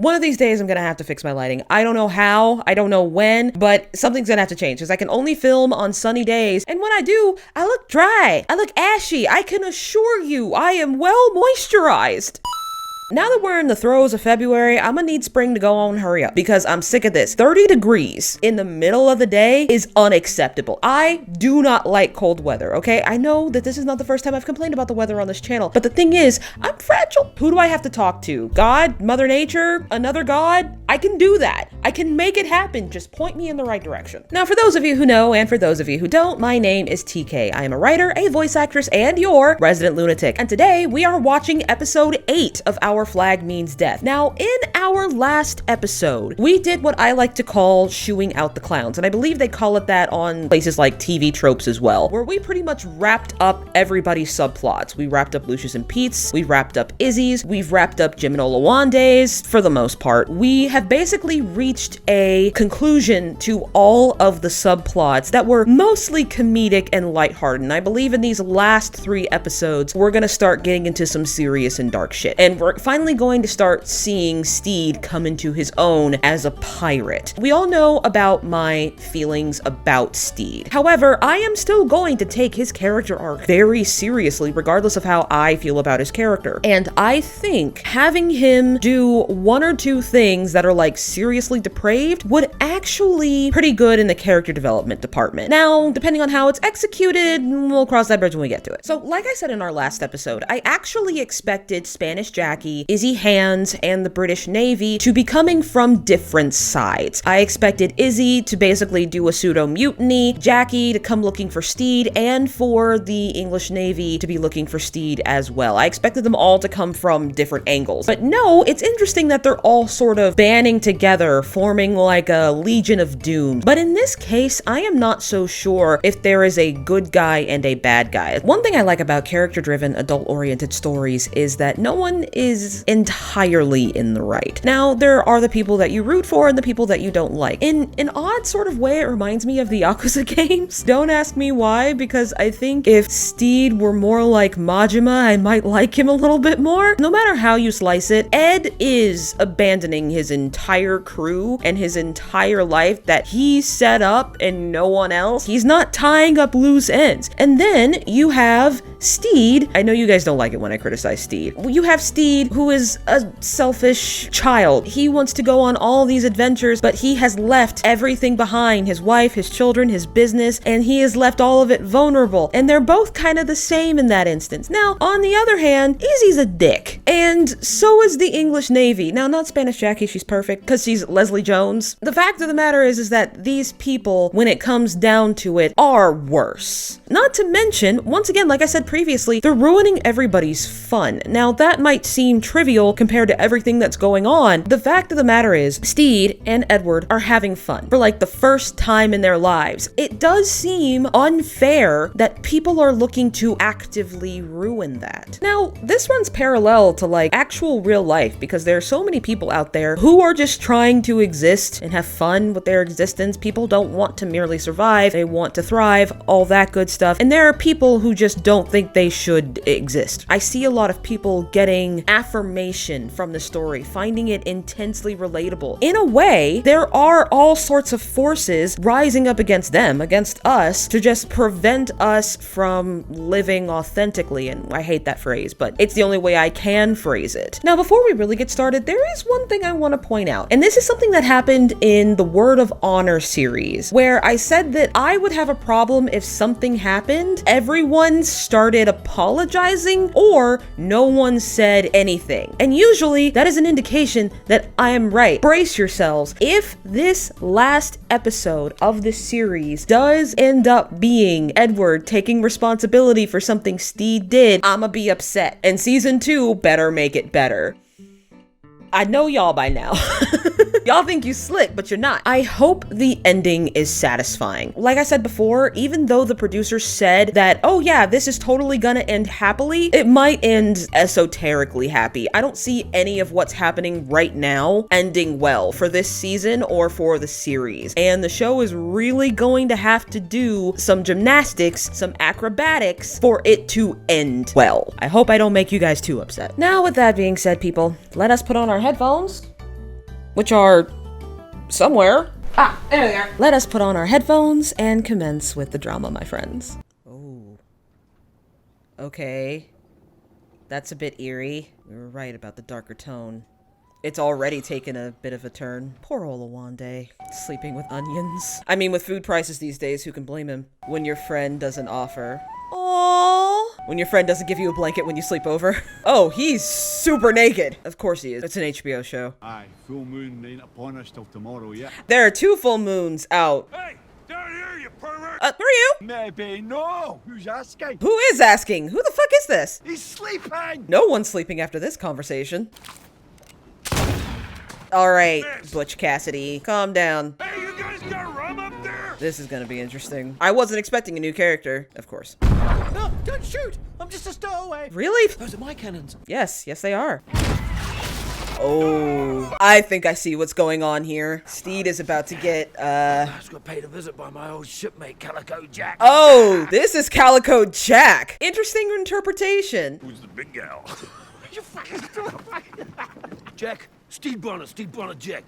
One of these days I'm gonna have to fix my lighting. I don't know how, I don't know when, but something's gonna have to change because I can only film on sunny days. And when I do, I look dry. I look ashy. I can assure you I am well moisturized. Now that we're in the throes of February, I'm gonna need spring to go on hurry up because I'm sick of this. 30 degrees in the middle of the day is unacceptable. I do not like cold weather, okay? I know that this is not the first time I've complained about the weather on this channel, but the thing is, I'm fragile. Who do I have to talk to? God? Mother Nature? Another God? I can do that. I can make it happen. Just point me in the right direction. Now, for those of you who know, and for those of you who don't, my name is TK. I am a writer, a voice actress, and your resident lunatic. And today, we are watching episode 8 of Our Flag Means Death. Now, in our last episode, we did what I like to call shooing out the clowns, and I believe they call it that on places like TV tropes as well, where we pretty much wrapped up everybody's subplots. We wrapped up Lucius and Pete's, we wrapped up Izzy's, we've wrapped up Jim and Olawande's, for the most part. We have basically reached a conclusion to all of the subplots that were mostly comedic and lighthearted, and I believe in these last 3 episodes, we're gonna start getting into some serious and dark shit, and we're finally going to start seeing Steed come into his own as a pirate. We all know about my feelings about Steed. However, I am still going to take his character arc very seriously, regardless of how I feel about his character. And I think having him do 1 or 2 things that are like seriously depraved would actually pretty good in the character development department. Now, depending on how it's executed, we'll cross that bridge when we get to it. So, like I said in our last episode, I actually expected Spanish Jackie, Izzy Hands, and the British Navy to be coming from different sides. I expected Izzy to basically do a pseudo mutiny, Jackie to come looking for Steed, and for the English Navy to be looking for Steed as well. I expected them all to come from different angles. But no, it's interesting that they're all sort of banding together, forming like a Legion of Doom. But in this case, I am not so sure if there is a good guy and a bad guy. One thing I like about character-driven, adult-oriented stories is that no one is entirely in the right. Now, there are the people that you root for and the people that you don't like. In an odd sort of way, it reminds me of the Yakuza games. Don't ask me why, because I think if Steed were more like Majima, I might like him a little bit more. No matter how you slice it, Ed is abandoning his entire crew and his entire life that he set up and no one else. He's not tying up loose ends. And then you have Steed. I know you guys don't like it when I criticize Steed. You have Steed, who is a selfish child. He wants to go on all these adventures, but he has left everything behind. His wife, his children, his business, and he has left all of it vulnerable. And they're both kind of the same in that instance. Now, on the other hand, Izzy's a dick. And so is the English Navy. Now, not Spanish Jackie, she's perfect, because she's Leslie Jones. The fact of the matter is that these people, when it comes down to it, are worse. Not to mention, once again, like I said previously, they're ruining everybody's fun. Now, that might seem trivial compared to everything that's going on. The fact of the matter is, Steed and Edward are having fun for like the first time in their lives. It does seem unfair that people are looking to actively ruin that. Now, this runs parallel to like actual real life because there are so many people out there who are just trying to exist and have fun with their existence. People don't want to merely survive, they want to thrive, all that good stuff. And there are people who just don't think they should exist. I see a lot of people getting affirmation from the story, finding it intensely relatable. In a way, there are all sorts of forces rising up against them, against us, to just prevent us from living authentically. And I hate that phrase, but it's the only way I can phrase it. Now, before we really get started, there is one thing I want to point out, and this is something that happened in the Word of Honor series, where I said that I would have a problem if something happened, everyone started apologizing, or no one said anything. And usually, that is an indication that I am right. Brace yourselves. If this last episode of this series does end up being Edward taking responsibility for something Steed did, I'ma be upset. And season 2 better make it better. I know y'all by now. Y'all think you slick, but you're not. I hope the ending is satisfying. Like I said before, even though the producers said that, oh yeah, this is totally gonna end happily, it might end esoterically happy. I don't see any of what's happening right now ending well for this season or for the series. And the show is really going to have to do some gymnastics, some acrobatics for it to end well. I hope I don't make you guys too upset. Now, with that being said, people, let us put on our headphones which are somewhere. Ah, there they are. Let us put on our headphones and commence with the drama, my friends. Oh. Okay. That's a bit eerie. We were right about the darker tone. It's already taken a bit of a turn. Poor Olawande, sleeping with onions. I mean, with food prices these days, who can blame him? When your friend doesn't offer. Aww. When your friend doesn't give you a blanket when you sleep over. Oh, he's super naked. Of course he is. It's an HBO show. Aye, full moon ain't upon us till tomorrow, yeah. There are 2 full moons out. Hey, down here, you pervert! Who are you? Maybe no. Who's asking? Who is asking? Who the fuck is this? He's sleeping! No one's sleeping after this conversation. Alright, Butch Cassidy, calm down. Hey, you guys got rum up there? This is gonna be interesting. I wasn't expecting a new character, of course. No, don't shoot! I'm just a stowaway. Really? Those are my cannons. Yes, yes they are. Oh, I think I see what's going on here. Steed is about to get, I just got paid a visit by my old shipmate, Calico Jack. Oh, this is Calico Jack. Interesting interpretation. Who's the big gal? You fucking Jack, Steve Bonner, Jack.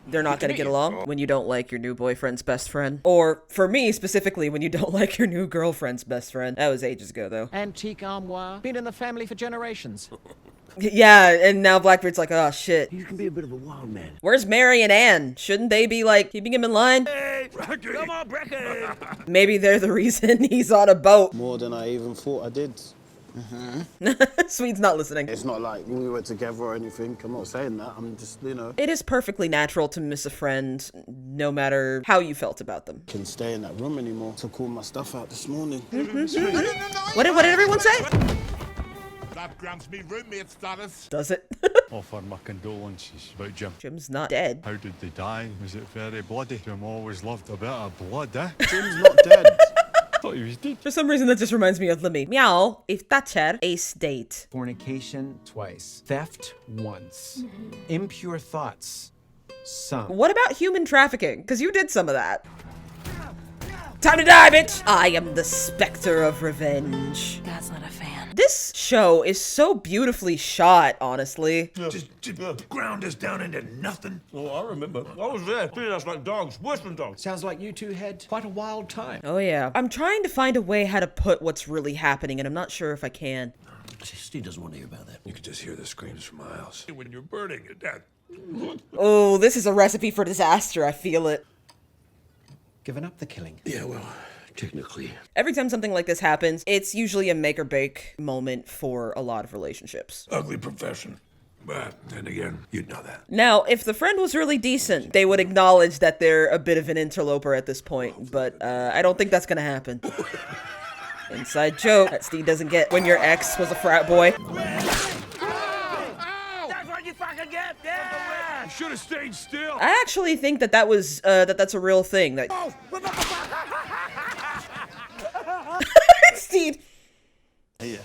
They're not gonna get along when you don't like your new boyfriend's best friend. Or, for me specifically, when you don't like your new girlfriend's best friend. That was ages ago, though. Antique armoire. Been in the family for generations. Yeah, and now Blackbeard's like, oh shit. You can be a bit of a wild man. Where's Mary and Anne? Shouldn't they be, like, keeping him in line? Hey, come on, Bracken. Maybe they're the reason he's on a boat. More than I even thought I did. Swede's not listening. It's not like we were together or anything. I'm not saying that. I'm just, you know. It is perfectly natural to miss a friend, no matter how you felt about them. Can stay in that room anymore. Took all my stuff out this morning. What did everyone say? That grants me roommate status. Does it? Offer my condolences about Jim. Jim's not dead. How did they die? Was it very bloody? Jim always loved a bit of blood, eh? Jim's not dead. Thought he was dead. For some reason, that just reminds me of Lemmy. Meow, if thatcher, ace date. Fornication twice. Theft once. Impure thoughts. Some. What about human trafficking? Because you did some of that. Time to die, bitch! I am the specter of revenge. That's not a fan. This show is so beautifully shot, honestly. Just ground us down into nothing. Oh, I remember. I was there. Treated us like dogs. Worse than dogs. Sounds like you two had quite a wild time. Oh yeah. I'm trying to find a way how to put what's really happening, and I'm not sure if I can. Steve doesn't want to hear about that. You could just hear the screams from miles. When you're burning to death. Oh, this is a recipe for disaster. I feel it. Given up the killing. Yeah, well, technically. Every time something like this happens, it's usually a make or break moment for a lot of relationships. Ugly profession. But then again, you'd know that. Now, if the friend was really decent, they would acknowledge that they're a bit of an interloper at this point, but I don't think that's gonna happen. Inside joke that Steve doesn't get when your ex was a frat boy. That's what you fucking get! Yeah! You should have stayed still. I actually think that that was, that's a real thing. That Steve. Hey,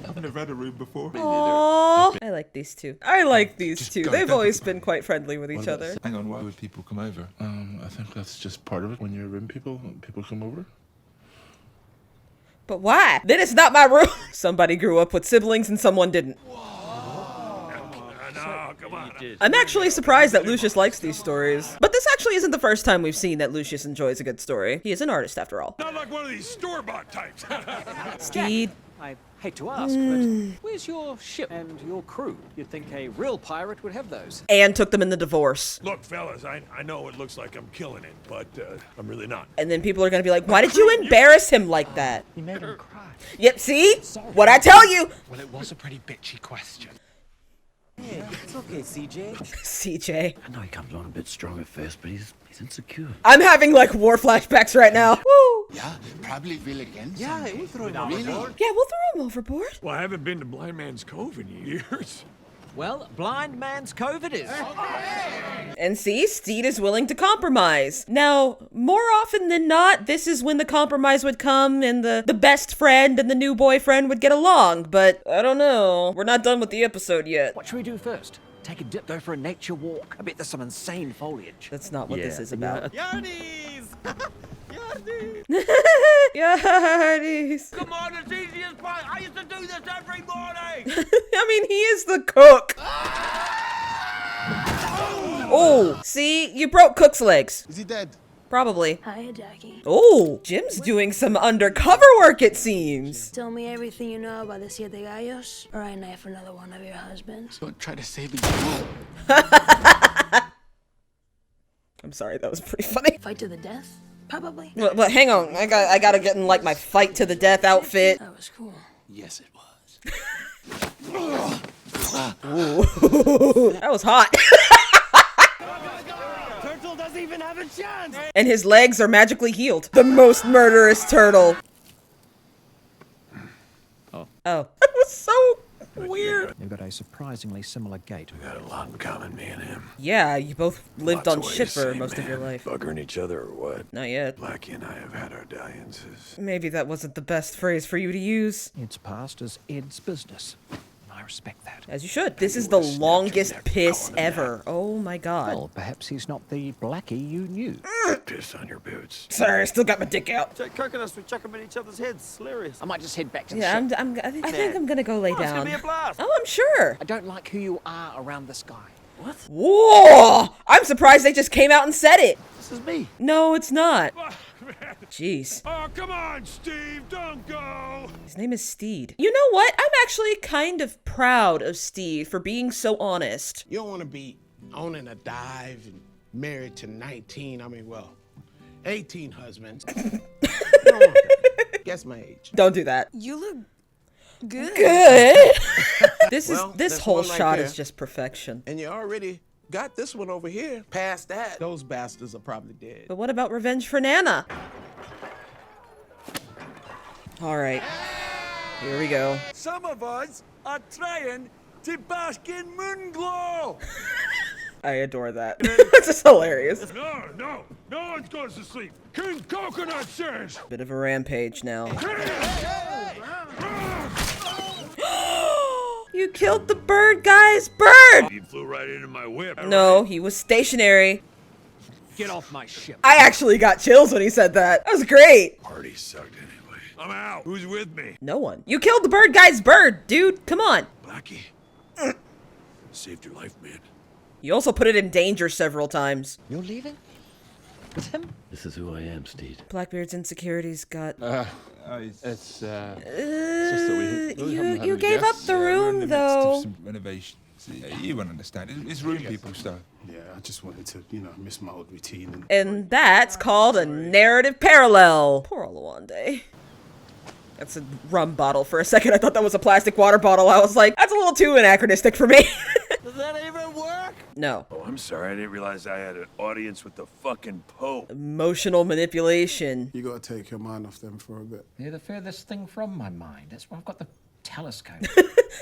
I've never had a room before. Aww. I like these two. I like these two. They've always been quite friendly with each other. Hang on, why would people come over? I think that's just part of it. When you're room people come over. But why? Then it's not my room. Somebody grew up with siblings and someone didn't. No, come on. I'm actually surprised that Lucius likes these stories. But this actually isn't the first time we've seen that Lucius enjoys a good story. He is an artist after all. Not like one of these store-bought types. Steed. I hate to ask, but where's your ship and your crew? You'd think a real pirate would have those. And took them in the divorce. Look, fellas, I know it looks like I'm killing it, but I'm really not. And then people are gonna be like, why did you embarrass him like that? You made him cry. Yep, see? What'd I tell you? Well, it was a pretty bitchy question. Hey, it's okay, CJ. CJ. I know he comes on a bit strong at first, but he's insecure. I'm having like war flashbacks right now. Woo! Yeah, probably will again. Yeah, we'll throw him Really? overboard. Yeah, we'll throw him overboard. Well, I haven't been to Blind Man's Cove in years. Well, Blind Man's Cove it is. And see, Steed is willing to compromise. Now, more often than not, this is when the compromise would come and the best friend and the new boyfriend would get along. But I don't know. We're not done with the episode yet. What should we do first? Take a dip, go for a nature walk. I bet there's some insane foliage. That's not what this is about. Yardies! Yardies. Come on, it's easy as pie. I used to do this every morning. I mean, he is the cook. Oh, see? You broke Cook's legs. Is he dead? Probably. Hiya, Jackie. Oh, Jim's doing some undercover work, it seems. Tell me everything you know about the Siete Gallos, or I knife another one of your husbands. Don't try to save me. I'm sorry, that was pretty funny. Fight to the death? Probably. But hang on, I gotta get in like my fight to the death outfit. That was cool. Yes, it was. That was hot. Turtle doesn't even have a chance! And his legs are magically healed. The most murderous turtle. Oh. That was so weird. You've got a surprisingly similar gait. We got a lot in common, me and him. Yeah, you both lived Lots on of ways shit to for say, most of your man. life. Buggering each other or what? Not yet. Blackie and I have had our dalliances. Maybe that wasn't the best phrase for you to use. It's past as Ed's business. I respect that. As you should. This is the longest piss ever. Oh my god. Well, perhaps he's not the Blackie you knew. Piss on your boots. Sorry, I still got my dick out. Jack coconuts, we chuck them in each other's heads. It's hilarious. I might just head back to the Yeah, ship. I think I'm gonna go lay Oh, it's down. gonna be a blast. Oh, I'm sure. I don't like who you are around this guy. Whoa! I'm surprised they just came out and said it. This is me. No, it's not. Jeez. Oh, come on, Steve, don't go! His name is Steed. You know what? I'm actually kind of proud of Steed for being so honest. You don't want to be owning a dive and married to 18 husbands. Guess my age. Don't do that. You look good. Good. This Well, this that's whole one right shot there. is just perfection. And you already got this one over here. Past that, those bastards are probably dead. But what about revenge for Nana? All right. Here we go. Some of us are trying to bask in moon glow. I adore that. This is hilarious. No one's goes to sleep. King Coconut says! Bit of a rampage now. You killed the bird guy's bird! He flew right into my whip. No, he was stationary. Get off my ship. I actually got chills when he said that. That was great. Party sucked anyway. I'm out. Who's with me? No one. You killed the bird guy's bird, dude. Come on. Blackie. Saved your life, man. You also put it in danger several times. You're leaving? With him? This is who I am, Steve. Blackbeard's insecurities got... It's just that we haven't had you any gave up guests. the We're in room, the midst though. of some renovations. You won't understand. It's room people stuff. Yeah, I just wanted to, miss my old routine. And that's called a narrative parallel. Poor Olawande. That's a rum bottle. For a second, I thought that was a plastic water bottle. I was like, that's a little too anachronistic for me. Does that even work? No. Oh, I'm sorry. I didn't realize I had an audience with the fucking Pope. Emotional manipulation. You gotta take your mind off them for a bit. They're the furthest thing from my mind. That's why I've got the telescope.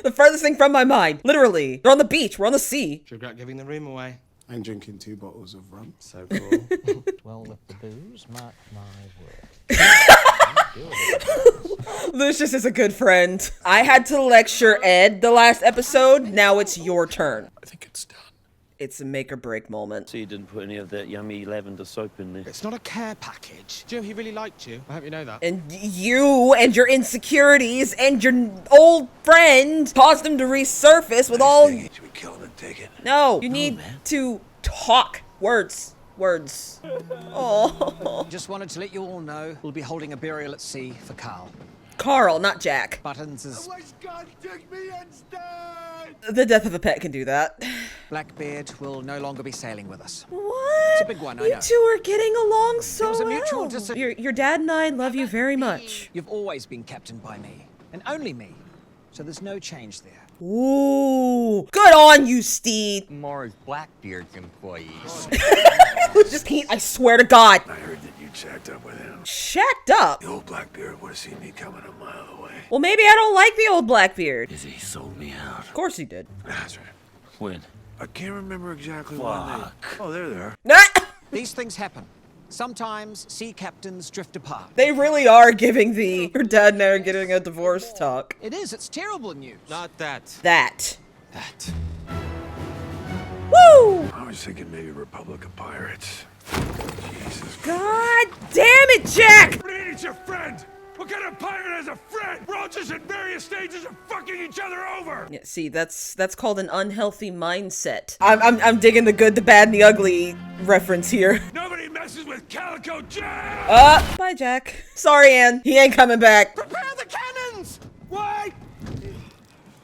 The furthest thing from my mind. Literally. They're on the beach. We're on the sea. Regret giving the room away. And drinking 2 bottles of rum. So cool. Well, with the booze, mark my word. Lucius is a good friend. I had to lecture Ed the last episode. Now it's your turn. I think it's done. It's a make or break moment. So you didn't put any of that yummy lavender soap in there. It's not a care package. Joe, he really liked you. I hope you know that. And you and your insecurities and your old friend caused him to resurface with all... Should we kill him and take it? No, you need to talk. Words. Words. Oh. Just wanted to let you all know we'll be holding a burial at sea for Carl. Carl, not Jack. Buttons is God, take me instead! The death of a pet can do that. Blackbeard will no longer be sailing with us. What? It's a big one, I You know. two are getting along so was a mutual well. decision. Your dad and I love you very much. You've always been captained by me, and only me. So there's no change there. Ooh. Good on you, Steed. More as Blackbeard's employees. Just Pete, I swear to God. I heard that you checked up with him. Shacked up. The old Blackbeard would have seen me coming a mile away. Well, maybe I don't like the old Blackbeard. He sold me out. Of course he did. That's right. When? I can't remember exactly when they... Oh, there they are. These things happen. Sometimes sea captains drift apart. They really are giving your dad and I are getting a divorce talk. It is, it's terrible news. Not that. That. That. Woo! I was thinking maybe Republic of Pirates. Jesus. God damn it, Jack! It's your friend! What kind of pirate has a friend? We're all just at various stages of fucking each other over. Yeah, see, that's called an unhealthy mindset. I'm digging the good, the bad, and the ugly reference here. Nobody messes with Calico Jack. Bye, Jack. Sorry, Ann. He ain't coming back. Prepare the cannons! White!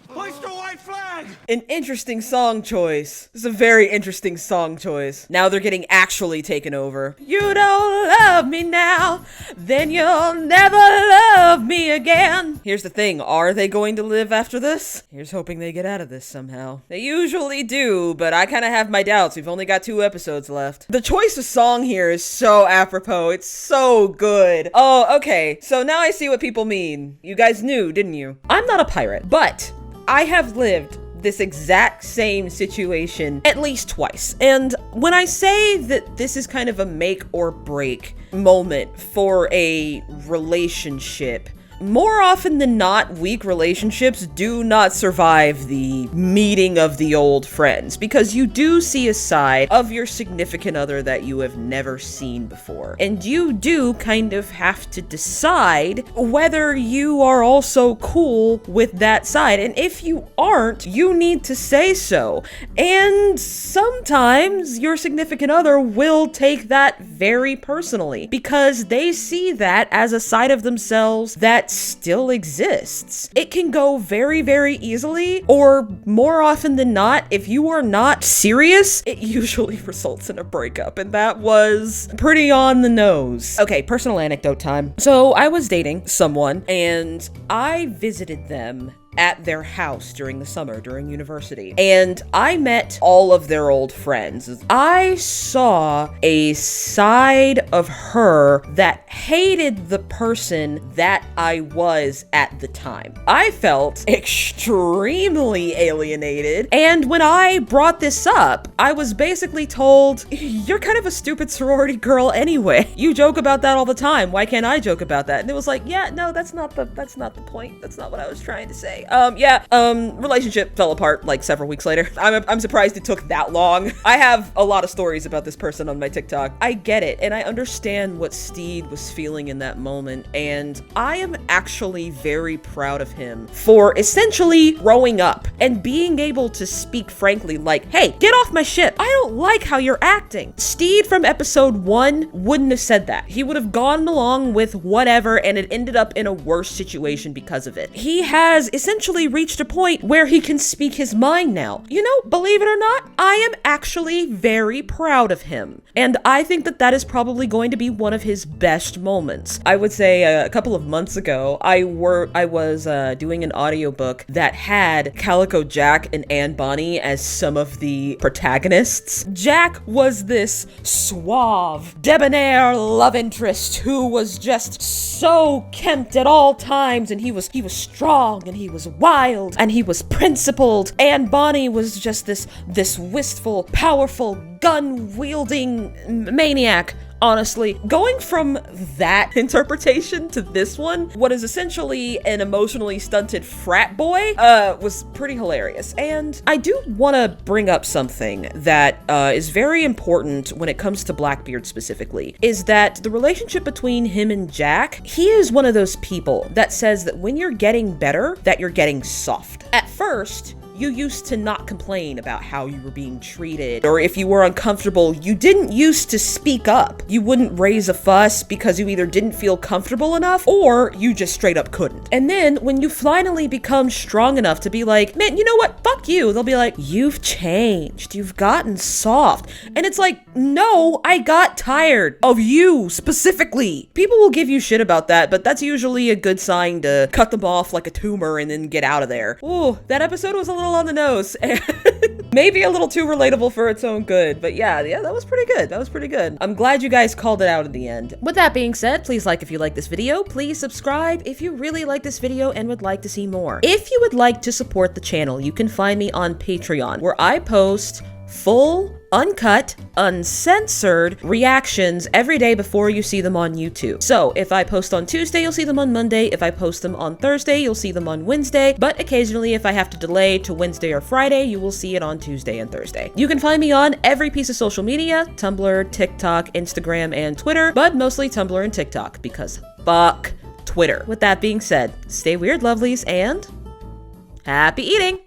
Hoist a white flag! An interesting song choice. This is a very interesting song choice. Now they're getting actually taken over. You don't love me now, then you'll never love me again. Here's the thing, are they going to live after this? Here's hoping they get out of this somehow. They usually do, but I kind of have my doubts. We've only got 2 episodes left. The choice of song here is so apropos. It's so good. Oh, okay. So now I see what people mean. You guys knew, didn't you? I'm not a pirate, but I have lived this exact same situation at least twice. And when I say that this is kind of a make or break moment for a relationship, more often than not, weak relationships do not survive the meeting of the old friends, because you do see a side of your significant other that you have never seen before. And you do kind of have to decide whether you are also cool with that side. And if you aren't, you need to say so. And sometimes your significant other will take that very personally, because they see that as a side of themselves that still exists. It can go very, very easily, or more often than not, if you are not serious, it usually results in a breakup, and that was pretty on the nose. Okay, personal anecdote time. So I was dating someone, and I visited them at their house during the summer, during university. And I met all of their old friends. I saw a side of her that hated the person that I was at the time. I felt extremely alienated. And when I brought this up, I was basically told, you're kind of a stupid sorority girl anyway. You joke about that all the time. Why can't I joke about that? And it was like, yeah, no, that's not the point. That's not what I was trying to say. Relationship fell apart like several weeks later. I'm surprised it took that long. I have a lot of stories about this person on my TikTok. I get it, and I understand what Steed was feeling in that moment, and I am actually very proud of him for essentially growing up and being able to speak frankly, like, hey, get off my ship. I don't like how you're acting. Steed from episode 1 wouldn't have said that. He would have gone along with whatever, and it ended up in a worse situation because of it. He has essentially reached a point where he can speak his mind now. You know, believe it or not, I am actually very proud of him. And I think that that is probably going to be one of his best moments. I would say a couple of months ago, I was doing an audiobook that had Calico Jack and Anne Bonny as some of the protagonists. Jack was this suave, debonair love interest who was just so kempt at all times, and he was strong, and he was wild, and he was principled. Anne Bonny was just this wistful, powerful, gun-wielding maniac. Honestly, going from that interpretation to this one, what is essentially an emotionally stunted frat boy, was pretty hilarious. And I do want to bring up something that is very important when it comes to Blackbeard specifically, is that the relationship between him and Jack, he is one of those people that says that when you're getting better, that you're getting soft. At first, you used to not complain about how you were being treated, or if you were uncomfortable, you didn't used to speak up. You wouldn't raise a fuss because you either didn't feel comfortable enough or you just straight up couldn't. And then when you finally become strong enough to be like, man, you know what? Fuck you. They'll be like, you've changed. You've gotten soft. And it's like, no, I got tired of you specifically. People will give you shit about that, but that's usually a good sign to cut them off like a tumor and then get out of there. Ooh, that episode was a little on the nose and maybe a little too relatable for its own good, but yeah, that was pretty good. That was pretty good. I'm glad you guys called it out in the end. With that being said, please like if you like this video, please subscribe if you really like this video and would like to see more. If you would like to support the channel, you can find me on Patreon, where I post full, uncut, uncensored reactions every day before you see them on YouTube. So if I post on Tuesday, you'll see them on Monday. If I post them on Thursday, you'll see them on Wednesday. But occasionally, if I have to delay to Wednesday or Friday, you will see it on Tuesday and Thursday. You can find me on every piece of social media: Tumblr, TikTok, Instagram, and Twitter, but mostly Tumblr and TikTok, because fuck Twitter. With that being said, stay weird, lovelies, and happy eating!